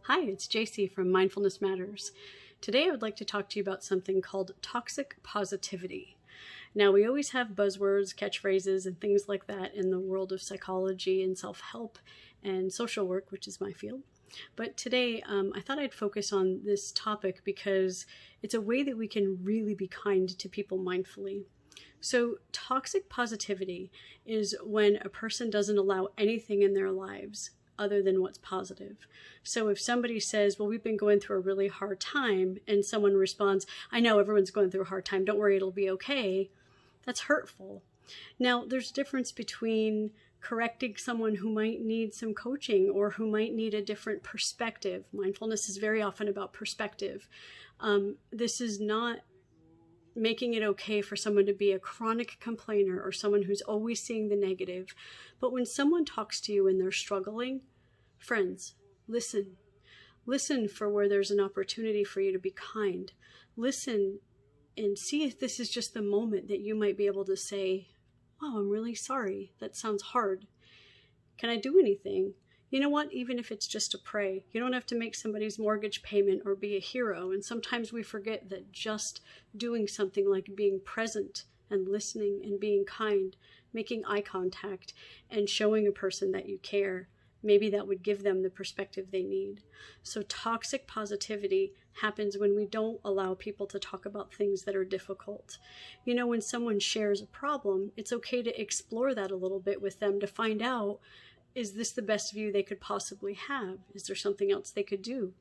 Hi, it's JC from Mindfulness Matters. Today I would like to talk to you about something called toxic positivity. Now, we always have buzzwords, catchphrases, and things like that in the world of psychology and self-help and social work, which is my field. But today, I thought I'd focus on this topic because it's a way that we can really be kind to people mindfully. So toxic positivity is when a person doesn't allow anything in their lives other than what's positive. So if somebody says, well, we've been going through a really hard time, and someone responds, I know everyone's going through a hard time, don't worry, it'll be okay, that's hurtful. Now, there's a difference between correcting someone who might need some coaching or who might need a different perspective. Mindfulness is very often about perspective. This is not making it okay for someone to be a chronic complainer or someone who's always seeing the negative. But when someone talks to you and they're struggling, friends, listen. Listen for where there's an opportunity for you to be kind. Listen and see if this is just the moment that you might be able to say, wow, I'm really sorry. That sounds hard. Can I do anything? You know what? Even if it's just to pray, you don't have to make somebody's mortgage payment or be a hero. And sometimes we forget that just doing something like being present and listening and being kind, making eye contact and showing a person that you care, maybe that would give them the perspective they need. So toxic positivity happens when we don't allow people to talk about things that are difficult. You know, when someone shares a problem, it's okay to explore that a little bit with them to find out, is this the best view they could possibly have? Is there something else they could do?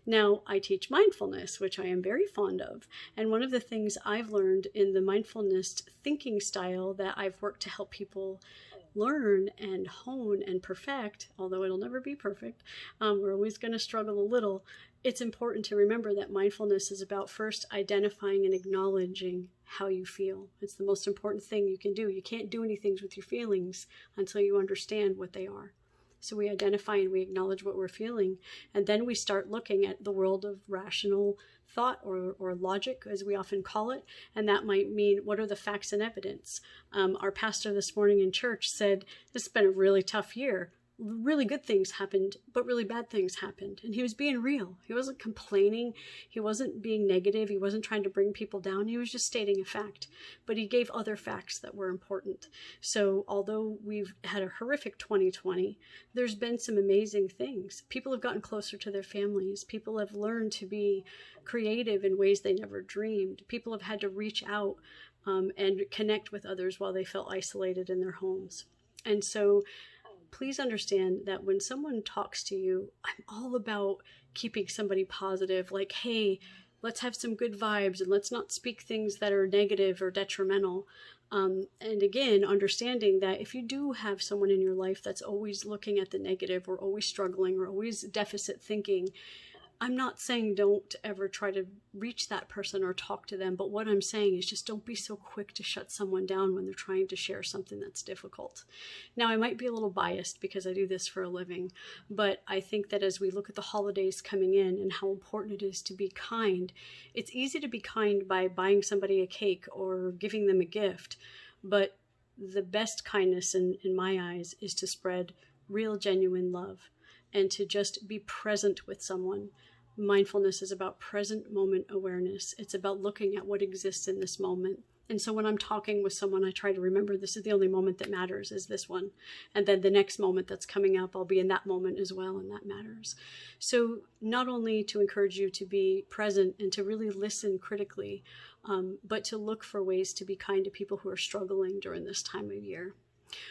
Now, I teach mindfulness, which I am very fond of. And one of the things I've learned in the mindfulness thinking style that I've worked to help people learn and hone and perfect, although it'll never be perfect, we're always going to struggle a little. It's important to remember that mindfulness is about first identifying and acknowledging how you feel. It's the most important thing you can do. You can't do anything with your feelings until you understand what they are. So we identify and we acknowledge what we're feeling, and then we start looking at the world of rational thought or logic, as we often call it, and that might mean, what are the facts and evidence? Our pastor this morning in church said, this has been a really tough year. Really good things happened, but really bad things happened. And he was being real. He wasn't complaining. He wasn't being negative. He wasn't trying to bring people down. He was just stating a fact. But he gave other facts that were important. So although we've had a horrific 2020, there's been some amazing things. People have gotten closer to their families. People have learned to be creative in ways they never dreamed. People have had to reach out and connect with others while they felt isolated in their homes. And so please understand that when someone talks to you, I'm all about keeping somebody positive, like, hey, let's have some good vibes and let's not speak things that are negative or detrimental. And again, understanding that if you do have someone in your life that's always looking at the negative or always struggling or always deficit thinking, I'm not saying don't ever try to reach that person or talk to them, but what I'm saying is just don't be so quick to shut someone down when they're trying to share something that's difficult. Now, I might be a little biased because I do this for a living, but I think that as we look at the holidays coming in and how important it is to be kind, it's easy to be kind by buying somebody a cake or giving them a gift, but the best kindness in my eyes is to spread real, genuine love and to just be present with someone. Mindfulness is about present moment awareness. It's about looking at what exists in this moment. And so when I'm talking with someone, I try to remember this is the only moment that matters, is this one. And then the next moment that's coming up, I'll be in that moment as well, and that matters. So not only to encourage you to be present and to really listen critically, but to look for ways to be kind to people who are struggling during this time of year.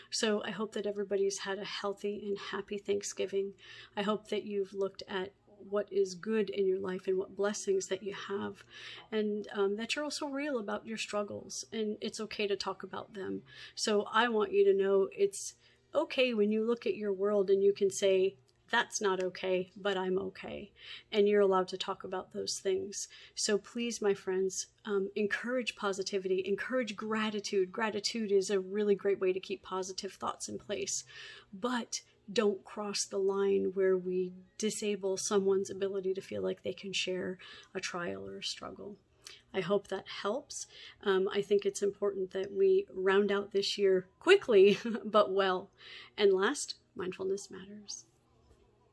So I hope that everybody's had a healthy and happy Thanksgiving. I hope that you've looked at what is good in your life and what blessings that you have, and that you're also real about your struggles, and it's okay to talk about them. So I want you to know it's okay when you look at your world and you can say, that's not okay, but I'm okay. And you're allowed to talk about those things. So please, my friends, encourage positivity, encourage gratitude. Gratitude is a really great way to keep positive thoughts in place. But don't cross the line where we disable someone's ability to feel like they can share a trial or a struggle. I hope that helps. I think it's important that we round out this year quickly, but well. And last, mindfulness matters.